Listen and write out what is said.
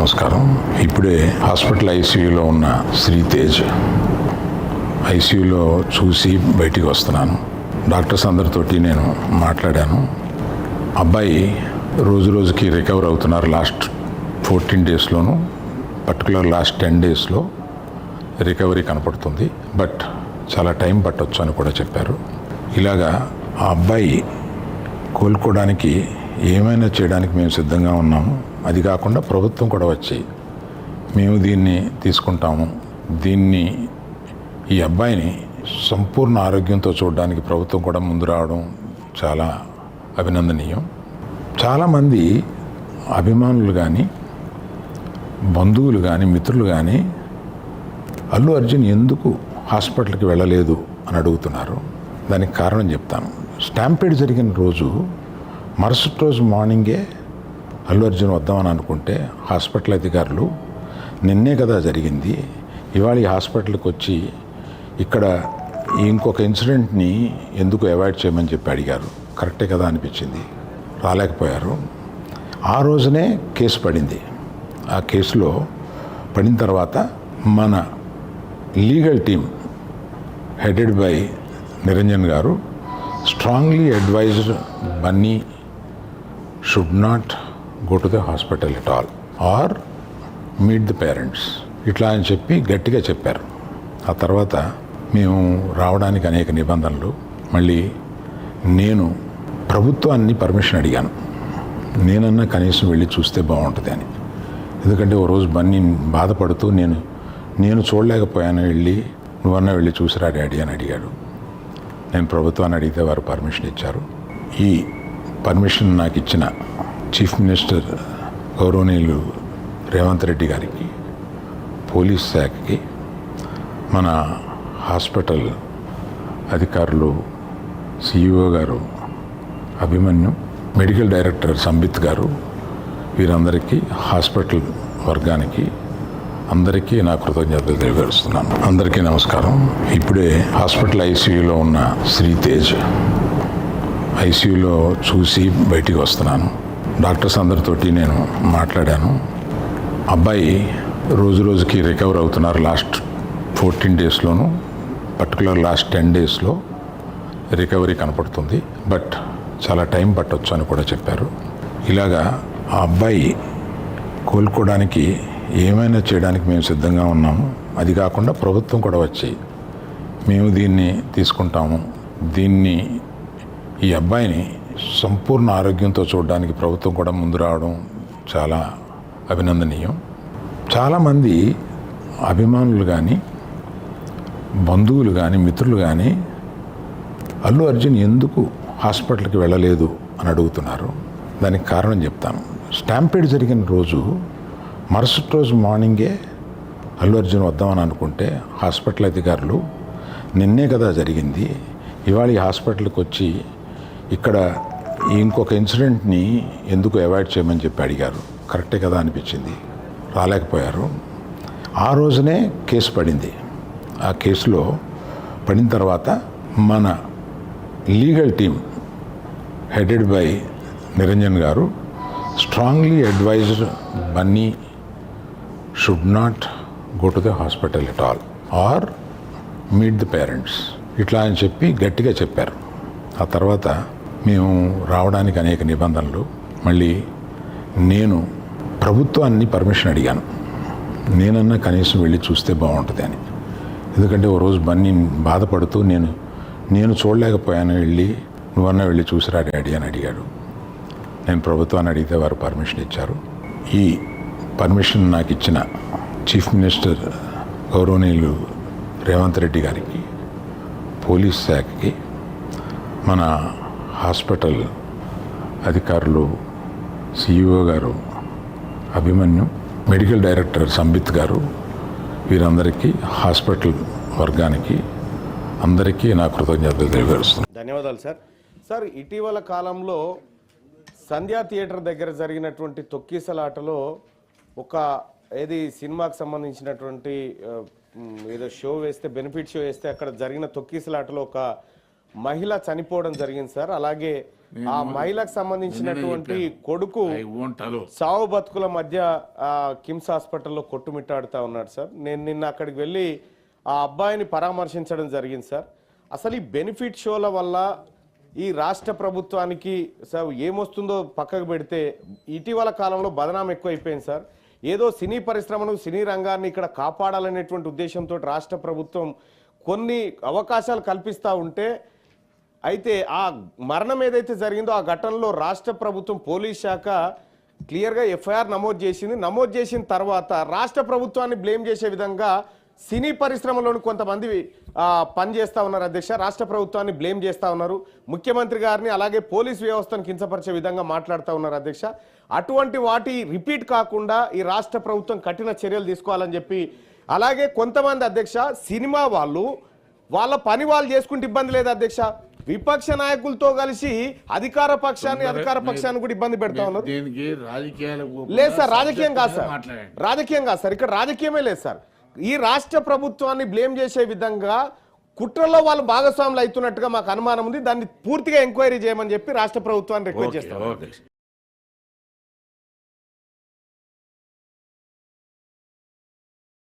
నమస్కారం. ఇప్పుడే హాస్పిటల్ ఐసీయూలో ఉన్న శ్రీతేజ్ ఐసీయూలో చూసి బయటికి వస్తున్నాను. డాక్టర్స్ అందరితోటి నేను మాట్లాడాను. అబ్బాయి రోజు రోజుకి రికవర్ అవుతున్నారు. లాస్ట్ 14 డేస్లోను, పర్టికులర్ లాస్ట్ 10 డేస్లో రికవరీ కనపడుతుంది. బట్ చాలా టైం పట్టొచ్చు అని కూడా చెప్పారు. ఇలాగా ఆ అబ్బాయి కోలుకోవడానికి ఏమైనా చేయడానికి మేము సిద్ధంగా ఉన్నాము. అది కాకుండా ప్రభుత్వం కూడా వచ్చి మేము దీన్ని తీసుకుంటాము, ఈ అబ్బాయిని సంపూర్ణ ఆరోగ్యంతో చూడడానికి ప్రభుత్వం కూడా ముందు రావడం చాలా అభినందనీయం. చాలామంది అభిమానులు కానీ, బంధువులు కానీ, మిత్రులు కానీ అల్లు అర్జున్ ఎందుకు హాస్పిటల్కి వెళ్ళలేదు అని అడుగుతున్నారు. దానికి కారణం చెప్తాను. స్టాంపీడ్ జరిగిన రోజు మరుసటి రోజు మార్నింగే అల్లు అర్జున్ వద్దామని అనుకుంటే హాస్పిటల్ అధికారులు నిన్నే కదా జరిగింది, ఇవాళ ఈ హాస్పిటల్కి వచ్చి ఇక్కడ ఇంకొక ఇన్సిడెంట్ని ఎందుకు అవాయిడ్ చేయమని చెప్పి అడిగారు. కరెక్టే కదా అనిపించింది. రాలేకపోయారు. ఆ రోజునే కేసు పడింది. ఆ కేసులో పడిన తర్వాత మన legal team headed by Niranjan garu strongly advised Bunny should not go to the hospital at all or meet the parents ఇట్లా అని చెప్పి గట్టిగా చెప్పారు. ఆ తర్వాత మేము రావడానికి అనేక నిబంధనలు, మళ్ళీ నేను ప్రభుత్వాన్ని పర్మిషన్ అడిగాను. నేనన్నా కనీసం వెళ్ళి చూస్తే బాగుంటుంది అని. ఎందుకంటే ఓ రోజు బన్నీ బాధపడుతూ నేను చూడలేకపోయాను, నువ్వన్నా వెళ్ళి చూసిరా డాడీ అని అడిగాడు. నేను ప్రభుత్వాన్ని అడిగితే వారు పర్మిషన్ ఇచ్చారు. ఈ పర్మిషన్ నాకు ఇచ్చిన చీఫ్ మినిస్టర్ గౌరవనీయులు రేవంత్ రెడ్డి గారికి, పోలీస్ శాఖకి, మన హాస్పిటల్ అధికారులు సిఇఓ గారు అభిమన్యు, మెడికల్ డైరెక్టర్ సంబిత్ గారు, వీరందరికీ, హాస్పిటల్ వర్గానికి అందరికీ నా కృతజ్ఞతలు తెలియజేస్తున్నాను. అందరికీ నమస్కారం. ఇప్పుడే హాస్పిటల్ ఐసీయూలో ఉన్న శ్రీతేజ్ ఐసీయూలో చూసి బయటికి వస్తున్నాను. డాక్టర్స్ అందరితోటి నేను మాట్లాడాను. అబ్బాయి రోజు రోజుకి రికవర్ అవుతున్నారు. లాస్ట్ 14 డేస్లోను, పర్టికులర్ లాస్ట్ 10 డేస్లో రికవరీ కనపడుతుంది. బట్ చాలా టైం పట్టొచ్చు అని కూడా చెప్పారు. ఇలాగా ఆ అబ్బాయి కోలుకోవడానికి ఏమైనా చేయడానికి మేము సిద్ధంగా ఉన్నాము. అది కాకుండా ప్రభుత్వం కూడా వచ్చి మేము దీన్ని తీసుకుంటాము, ఈ అబ్బాయిని సంపూర్ణ ఆరోగ్యంతో చూడడానికి ప్రభుత్వం కూడా ముందు రావడం చాలా అభినందనీయం. చాలామంది అభిమానులు కానీ, బంధువులు కానీ, మిత్రులు కానీ అల్లు అర్జున్ ఎందుకు హాస్పిటల్కి వెళ్ళలేదు అని అడుగుతున్నారు. దానికి కారణం చెప్తాను. స్టాంపీడ్ జరిగిన రోజు మరుసటి రోజు మార్నింగే అల్లు అర్జున్ వద్దామని అనుకుంటే హాస్పిటల్ అధికారులు నిన్నే కదా జరిగింది, ఇవాళ ఈ హాస్పిటల్కి వచ్చి ఇక్కడ ఇంకొక ఇన్సిడెంట్ని ఎందుకు అవాయిడ్ చేయమని చెప్పి అడిగారు. కరెక్టే కదా అనిపించింది. రాలేకపోయారు. ఆ రోజునే కేసు పడింది. ఆ కేసులో పడిన తర్వాత మన legal team headed by Niranjan garu strongly advised Bunny should not go to the hospital at all or meet the parents ఇట్లా అని చెప్పి గట్టిగా చెప్పారు. ఆ తర్వాత మేము రావడానికి అనేక నిబంధనలు, మళ్ళీ నేను ప్రభుత్వాన్ని పర్మిషన్ అడిగాను. నేనన్నా కనీసం వెళ్ళి చూస్తే బాగుంటుంది అని. ఎందుకంటే ఓ రోజు బన్నీ బాధపడుతూ నేను చూడలేకపోయాను, నువ్వన్నా వెళ్ళి చూసిరా డాడీ అని అడిగాడు. నేను ప్రభుత్వాన్ని అడిగితే వారు పర్మిషన్ ఇచ్చారు. ఈ పర్మిషన్ నాకు ఇచ్చిన చీఫ్ మినిస్టర్ గౌరవనీయులు రేవంత్ రెడ్డి గారికి, పోలీస్ శాఖకి, మన హాస్పిటల్ అధికారులు సిఇఓ గారు అభిమన్యు, మెడికల్ డైరెక్టర్ సంబిత్ గారు, వీరందరికీ, హాస్పిటల్ వర్గానికి అందరికీ నా కృతజ్ఞతలు తెలియజేస్తున్నాను. ధన్యవాదాలు సార్. సార్, ఇటీవల కాలంలో సంధ్యా థియేటర్ దగ్గర జరిగినటువంటి తొక్కిసలాటలో ఏది సినిమాకి సంబంధించినటువంటి ఏదో షో వేస్తే, బెనిఫిట్ షో వేస్తే అక్కడ జరిగిన తొక్కిసలాటలో ఒక మహిళ చనిపోవడం జరిగింది సార్. అలాగే ఆ మహిళకు సంబంధించినటువంటి కొడుకు సావు బతుకుల మధ్య కిమ్స్ హాస్పిటల్లో కొట్టుమిట్టాడుతా ఉన్నాడు సార్. నేను నిన్న అక్కడికి వెళ్ళి ఆ అబ్బాయిని పరామర్శించడం జరిగింది సార్. అసలు ఈ బెనిఫిట్ షోల వల్ల ఈ రాష్ట్ర ప్రభుత్వానికి సార్ ఏమొస్తుందో పక్కకు పెడితే ఇటీవల కాలంలో బదనాం ఎక్కువైపోయింది సార్. ఏదో సినీ పరిశ్రమను సినీ రంగాన్ని ఇక్కడ కాపాడాలనేటువంటి ఉద్దేశంతో రాష్ట్ర ప్రభుత్వం కొన్ని అవకాశాలు కల్పిస్తూ ఉంటే, అయితే ఆ మరణం ఏదైతే జరిగిందో ఆ ఘటనలో రాష్ట్ర ప్రభుత్వం పోలీస్ శాఖ క్లియర్గా ఎఫ్ఐఆర్ నమోదు చేసింది. నమోదు చేసిన తర్వాత రాష్ట్ర ప్రభుత్వాన్ని బ్లేమ్ చేసే విధంగా సినీ పరిశ్రమలోని కొంతమంది పనిచేస్తూ ఉన్నారు అధ్యక్ష. రాష్ట్ర ప్రభుత్వాన్ని బ్లేమ్ చేస్తూ ఉన్నారు, ముఖ్యమంత్రి గారిని అలాగే పోలీస్ వ్యవస్థను కించపరిచే విధంగా మాట్లాడుతూ ఉన్నారు అధ్యక్ష. అటువంటి వాటి రిపీట్ కాకుండా ఈ రాష్ట్ర ప్రభుత్వం కఠిన చర్యలు తీసుకోవాలని చెప్పి, అలాగే కొంతమంది అధ్యక్ష సినిమా వాళ్ళు వాళ్ళ పని వాళ్ళు చేసుకుంటే ఇబ్బంది లేదు అధ్యక్ష, విపక్ష నాయకులతో కలిసి అధికార పక్షాన్ని కూడా ఇబ్బంది పెడతా ఉన్నారు. లేదు సార్, రాజకీయం కాదు సార్, రాజకీయం కాదు సార్, ఇక్కడ రాజకీయమే లేదు సార్. ఈ రాష్ట్ర ప్రభుత్వాన్ని బ్లేమ్ చేసే విధంగా కుట్రలో వాళ్ళు భాగస్వాములు అవుతున్నట్టుగా మాకు అనుమానం ఉంది. దాన్ని పూర్తిగా ఎంక్వైరీ చేయమని చెప్పి రాష్ట్ర ప్రభుత్వాన్ని రిక్వెస్ట్ చేస్తాం.